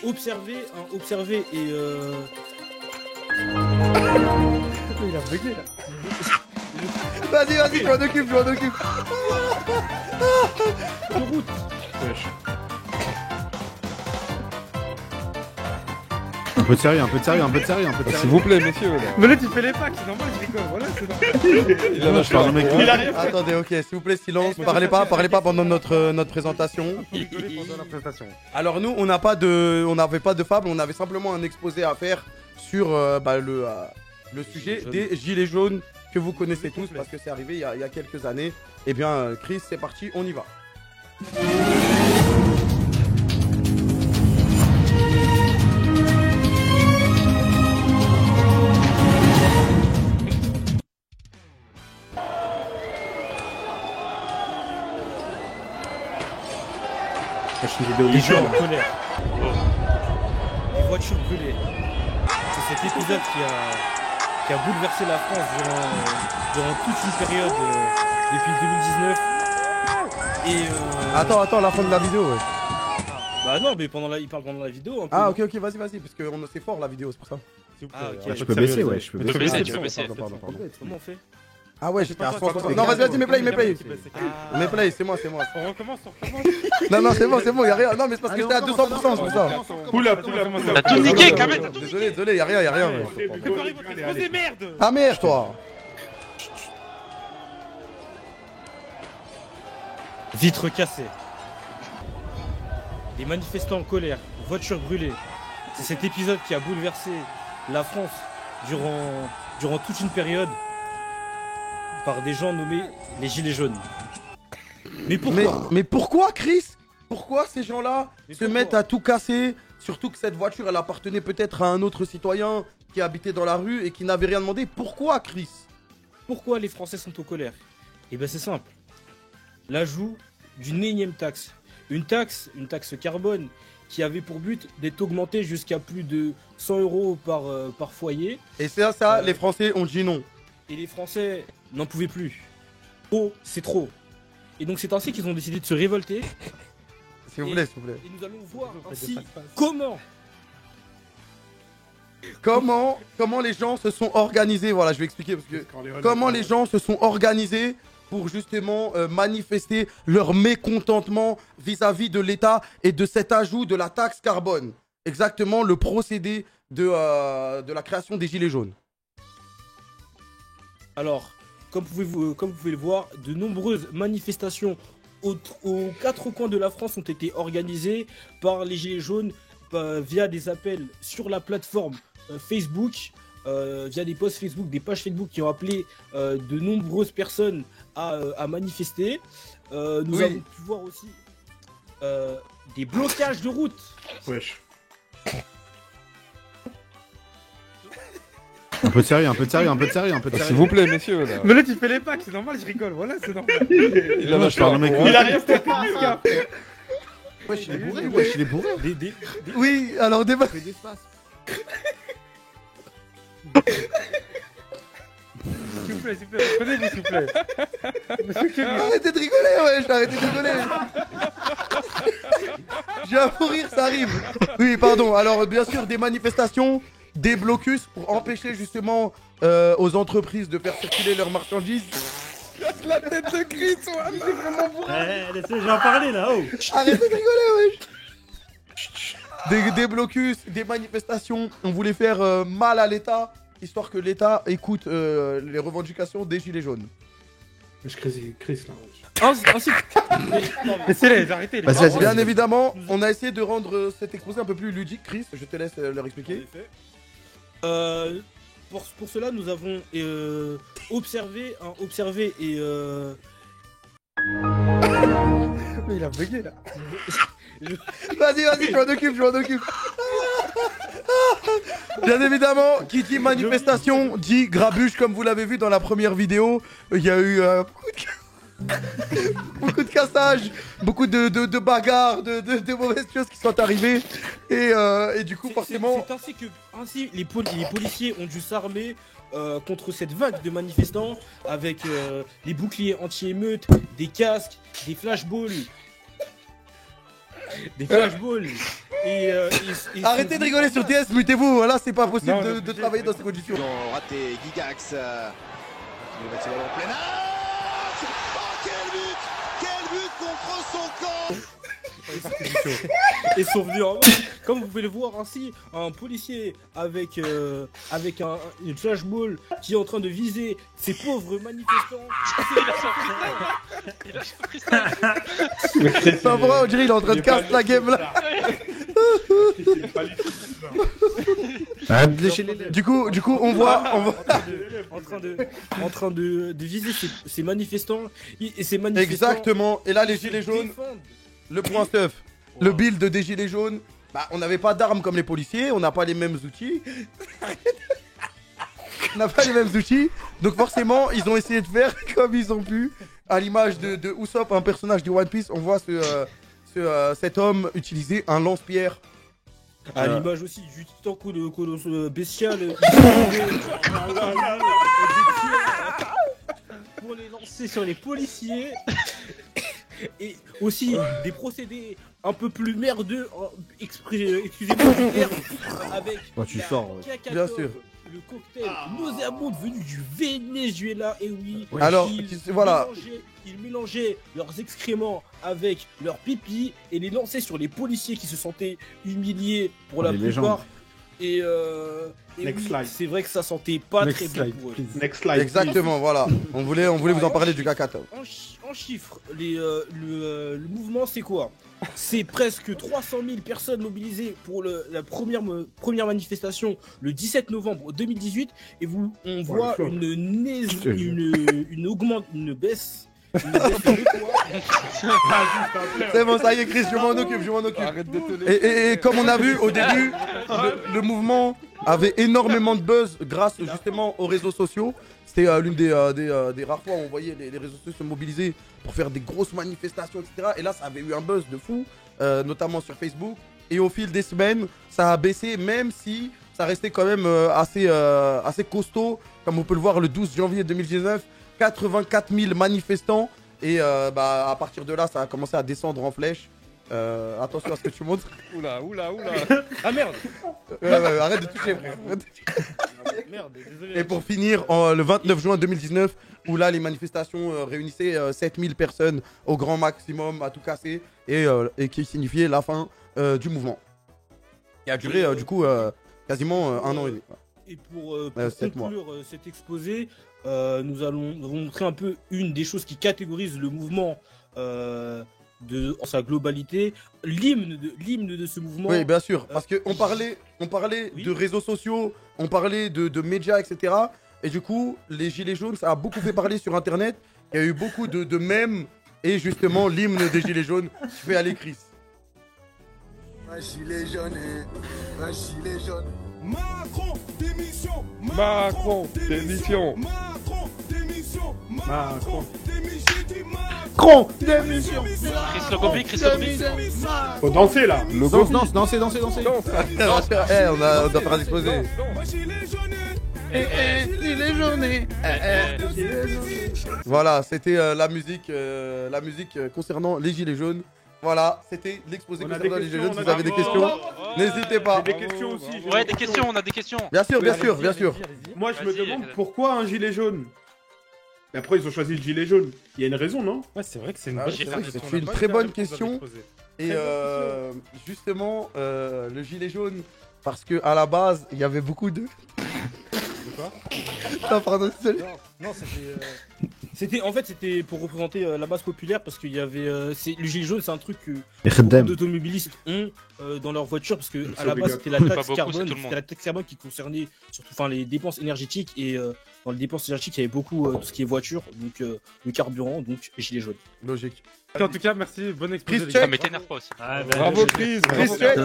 Observer et Il a bugué là. Vas-y, je m'en occupe. de route. Wesh. Un peu de sérieux. S'il vous plaît, messieurs. Là. Mais là, tu fais les packs, c'est normal, je rigole. Voilà, c'est normal. Je parle au mec. Il arrive. Attendez, ok, s'il vous plaît, silence. Parlez pas pendant notre présentation. Pendant la présentation. Alors nous, on n'avait pas de fable, on avait simplement un exposé à faire sur le sujet des gilets jaunes que vous connaissez tous parce que c'est arrivé il y a quelques années. Eh bien, Chris, c'est parti, on y va. Les gens en colère. Les voitures brûlées. C'est cet épisode qui a bouleversé la France durant toute une période depuis 2019. Et Attends, la fin de la vidéo, ouais. bah non, mais il parle pendant la vidéo. Un peu. Ah, ok, vas-y, parce que c'est fort la vidéo, c'est pour ça. Ah, ok. Je peux baisser, ouais. Tu peux baisser. Pardon. Comment on fait? Ah ouais, j'étais à 100%. Non, vas-y, mes play. Mes play, c'est moi. On recommence. Non, c'est bon, y'a rien. Non, mais c'est parce que j'étais à 200%, c'est pour ça. Poula. T'as tout niqué, Kamen. Désolé, y'a rien. Préparez votre exposé, merde. Ah merde, toi. Vitres cassées. Les manifestants en colère. Voitures brûlées. C'est cet épisode qui a bouleversé la France durant toute une période par des gens nommés les Gilets jaunes. Mais pourquoi? Mais pourquoi, Chris? Pourquoi ces gens-là se pourquoi mettent à tout casser? Surtout que cette voiture, elle appartenait peut-être à un autre citoyen qui habitait dans la rue et qui n'avait rien demandé. Pourquoi, Chris? Pourquoi les Français sont en colère? Eh bien c'est simple. L'ajout d'une énième taxe. Une taxe carbone qui avait pour but d'être augmentée jusqu'à plus de 100 € par foyer. Et c'est les Français ont dit non. Et les Français n'en pouvaient plus. Trop, c'est trop. Et donc c'est ainsi qu'ils ont décidé de se révolter. S'il vous plaît. Et nous allons voir ainsi comment les gens se sont organisés. Voilà, je vais expliquer parce que comment les gens se sont organisés pour justement manifester leur mécontentement vis-à-vis de l'État et de cet ajout de la taxe carbone. Exactement le procédé de la création des Gilets jaunes. Alors, comme vous pouvez le voir, de nombreuses manifestations aux quatre coins de la France ont été organisées par les Gilets jaunes via des appels sur la plateforme Facebook, via des posts Facebook, des pages Facebook qui ont appelé de nombreuses personnes à manifester. Nous avons pu voir aussi des blocages de route. Wesh. Un peu de sérieux. S'il vous plaît, messieurs. Là. Mais là, tu fais les packs, c'est normal, je rigole. Voilà, c'est normal. Je parle au mec. Il arrive. Wesh, il est bourré. Oui, alors débat. S'il vous plaît, prenez-vous, s'il vous plaît. Arrêtez de rigoler, arrêtez de rigoler. J'ai un fou rire, ça arrive. Oui, pardon. Alors, bien sûr, des manifestations, des blocus pour empêcher justement aux entreprises de faire circuler leurs marchandises. La tête de Chris, ouais, il est vraiment bourré. J'en parlais là, oh. Arrêtez de rigoler, wesh. Des blocus, des manifestations. On voulait faire mal à l'État, histoire que l'État écoute les revendications des Gilets jaunes. Je Chris là. Laissez-les, arrêtez. Vas-y. Bien évidemment, on a essayé de rendre cet exposé un peu plus ludique. Chris, je te laisse leur expliquer. Pour cela, nous avons observé et Mais il a bugué là. Vas-y, je m'en occupe. Bien évidemment, qui dit manifestation dit grabuge, comme vous l'avez vu dans la première vidéo. Il y a eu beaucoup de cassages, beaucoup de bagarres, de mauvaises choses qui sont arrivées. Et du coup, forcément... C'est ainsi que les policiers ont dû s'armer contre cette vague de manifestants avec les boucliers anti-émeutes, des casques, des flashballs. Arrêtez de rigoler sur TS, mutez-vous, là c'est pas possible de travailler dans ces conditions. Ils ont raté Gigax. Il va mettre le ballon en plein axe. Oh, quel but contre son camp. Et sont venus en comme vous pouvez le voir ainsi, un policier avec une flashball qui est en train de viser ces pauvres manifestants. C'est pas vrai, on dirait il est en train de casser la game là. Du coup, on voit en train de viser ces manifestants et ces manifestants. Exactement. Et là, les gilets jaunes, le point stuff, le build des gilets jaunes. Bah, on n'avait pas d'armes comme les policiers, on n'a pas les mêmes outils. On n'a pas les mêmes outils, donc forcément, ils ont essayé de faire comme ils ont pu. À l'image de Usopp, un personnage du One Piece, on voit cet homme utiliser un lance-pierre. À l'image aussi du titan colosse bestial. Pour les lancer sur les policiers. Et aussi des procédés un peu plus merdeux, excusez-moi du terme, avec bien sûr. le cocktail nauséabond venu du Venezuela, et oui. Alors, voilà. Ils mélangeaient leurs excréments avec leurs pipis et les lançaient sur les policiers qui se sentaient humiliés pour la plupart. Et oui, c'est vrai que ça sentait pas très bien pour eux. Next slide. Exactement, voilà. On voulait vous en parler du caca. En chiffres, le mouvement c'est quoi? C'est presque 300 000 personnes mobilisées pour la première manifestation le 17 novembre 2018 et on voit une baisse. C'est bon, ça y est, Chris, je m'en occupe. Arrête de te Et comme on a vu au début, le mouvement avait énormément de buzz grâce justement aux réseaux sociaux. C'était l'une des rares fois où on voyait les réseaux sociaux se mobiliser pour faire des grosses manifestations, etc. Et là, ça avait eu un buzz de fou, notamment sur Facebook. Et au fil des semaines, ça a baissé, même si ça restait quand même assez costaud. Comme on peut le voir, le 12 janvier 2019, 84 000 manifestants. Et à partir de là, ça a commencé à descendre en flèche. Attention à ce que tu montres. Oula. Ah merde. Arrête de toucher, frère. Merde, désolé. Et pour finir, le 29 juin 2019, où là les manifestations réunissaient 7000 personnes au grand maximum à tout casser, et qui signifiait la fin du mouvement. Qui a duré du coup quasiment un an et demi. Et pour conclure cet exposé, nous allons montrer un peu une des choses qui catégorise le mouvement en sa globalité, l'hymne de ce mouvement. Oui, bien sûr, parce qu'on parlait de réseaux sociaux, on parlait de médias, etc. Et du coup, les Gilets jaunes, ça a beaucoup fait parler sur Internet. Il y a eu beaucoup de mèmes, et justement, l'hymne des Gilets jaunes, je vais aller, Chris. Un gilet jaune, un gilet jaune. Macron, démission. Macron, démission. Macron, démission. Macron, démission. Chris Logobi. faut danser là. Dansez. On doit faire un exposé. Voilà, c'était la musique concernant les Gilets jaunes. Voilà, c'était l'exposé concernant les Gilets jaunes. Si vous avez des questions, n'hésitez pas. Des questions aussi. Ouais, des questions, on a des questions. Bien sûr. Moi, je me Vas-y, demande pourquoi un gilet jaune. Mais après, ils ont choisi le gilet jaune. Il y a une raison, non? Ouais, c'est vrai que c'est une Ah, bonne c'est vrai que c'est question. une très bonne question. Et justement, le gilet jaune, parce que à la base, il y avait beaucoup de. Quoi? Non, pardon, désolé. Non, c'était pour représenter la base populaire, parce qu'il y avait le gilet jaune, c'est un truc que beaucoup d'automobilistes ont dans leur voiture, parce que à la base c'était la taxe carbone, qui concernait surtout les dépenses énergétiques, et dans les dépenses énergétiques il y avait beaucoup tout ce qui est voiture, donc le carburant, donc gilet jaune. Logique. En tout cas, merci, bonne exposé. Chris, Ça m'énerve pas aussi. Bravo, Chris. Chris, check.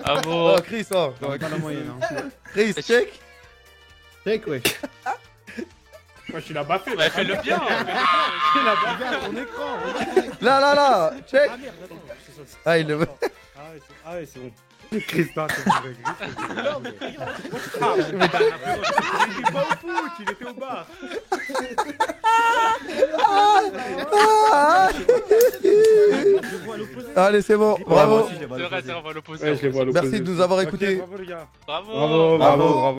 Bravo. Oh, Chris, oh. Pas la moyenne. Chris, check. Check, ouais. Moi, je suis là baffé. Ouais, fais-le bien. Regarde ton écran. Là, check. Ah merde, attends, Ah, il le veut. Ah Ah ouais, c'est bon. Christa, c'est vrai. Non, mais regarde. Il était pas au foot, il était au bar. Je vois à l'opposé. Allez, c'est bon. Bravo. C'est vrai, on va l'opposer. Ouais, je les vois à l'opposé. Merci de nous avoir Ok, écoutés. bravo les gars. Bravo. Bravo, bravo, bravo.